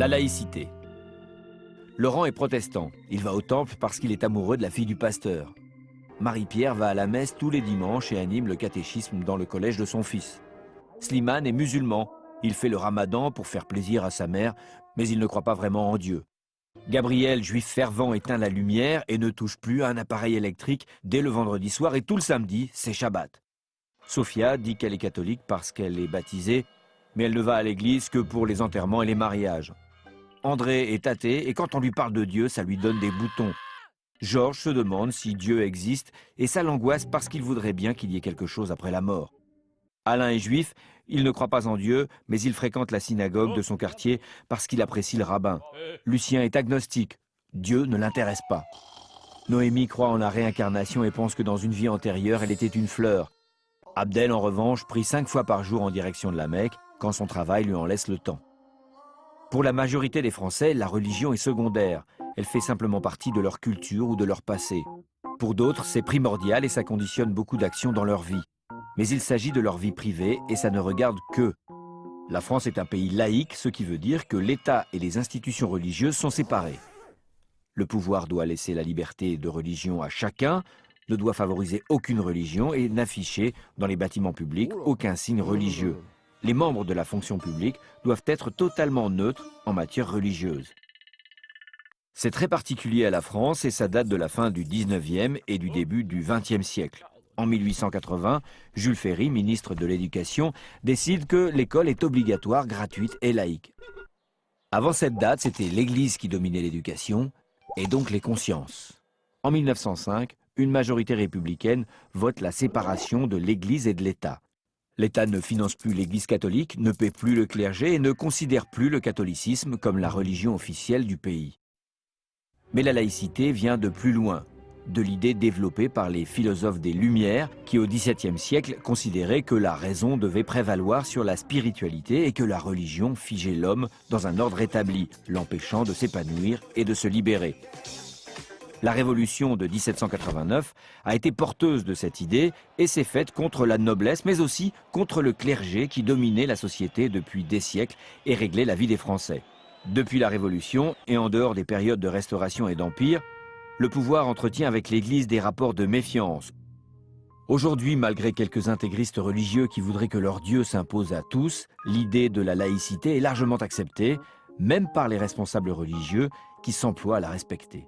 La laïcité. Laurent est protestant. Il va au temple parce qu'il est amoureux de la fille du pasteur. Marie-Pierre va à la messe tous les dimanches et anime le catéchisme dans le collège de son fils. Slimane est musulman. Il fait le ramadan pour faire plaisir à sa mère, mais il ne croit pas vraiment en Dieu. Gabriel, juif fervent, éteint la lumière et ne touche plus à un appareil électrique dès le vendredi soir et tout le samedi, c'est Shabbat. Sophia dit qu'elle est catholique parce qu'elle est baptisée, mais elle ne va à l'église que pour les enterrements et les mariages. André est athée et quand on lui parle de Dieu, ça lui donne des boutons. Georges se demande si Dieu existe et ça l'angoisse parce qu'il voudrait bien qu'il y ait quelque chose après la mort. Alain est juif, il ne croit pas en Dieu, mais il fréquente la synagogue de son quartier parce qu'il apprécie le rabbin. Lucien est agnostique, Dieu ne l'intéresse pas. Noémie croit en la réincarnation et pense que dans une vie antérieure, elle était une fleur. Abdel, en revanche, prie 5 fois par jour en direction de la Mecque, quand son travail lui en laisse le temps. Pour la majorité des Français, la religion est secondaire. Elle fait simplement partie de leur culture ou de leur passé. Pour d'autres, c'est primordial et ça conditionne beaucoup d'actions dans leur vie. Mais il s'agit de leur vie privée et ça ne regarde qu'eux. La France est un pays laïque, ce qui veut dire que l'État et les institutions religieuses sont séparés. Le pouvoir doit laisser la liberté de religion à chacun, ne doit favoriser aucune religion et n'afficher dans les bâtiments publics aucun signe religieux. Les membres de la fonction publique doivent être totalement neutres en matière religieuse. C'est très particulier à la France et ça date de la fin du 19e et du début du 20e siècle. En 1880, Jules Ferry, ministre de l'Éducation, décide que l'école est obligatoire, gratuite et laïque. Avant cette date, c'était l'Église qui dominait l'éducation et donc les consciences. En 1905, une majorité républicaine vote la séparation de l'Église et de l'État. L'État ne finance plus l'Église catholique, ne paie plus le clergé et ne considère plus le catholicisme comme la religion officielle du pays. Mais la laïcité vient de plus loin, de l'idée développée par les philosophes des Lumières qui, au XVIIe siècle, considéraient que la raison devait prévaloir sur la spiritualité et que la religion figeait l'homme dans un ordre établi, l'empêchant de s'épanouir et de se libérer. La révolution de 1789 a été porteuse de cette idée et s'est faite contre la noblesse, mais aussi contre le clergé qui dominait la société depuis des siècles et réglait la vie des Français. Depuis la Révolution, et en dehors des périodes de restauration et d'empire, le pouvoir entretient avec l'Église des rapports de méfiance. Aujourd'hui, malgré quelques intégristes religieux qui voudraient que leur Dieu s'impose à tous, l'idée de la laïcité est largement acceptée, même par les responsables religieux qui s'emploient à la respecter.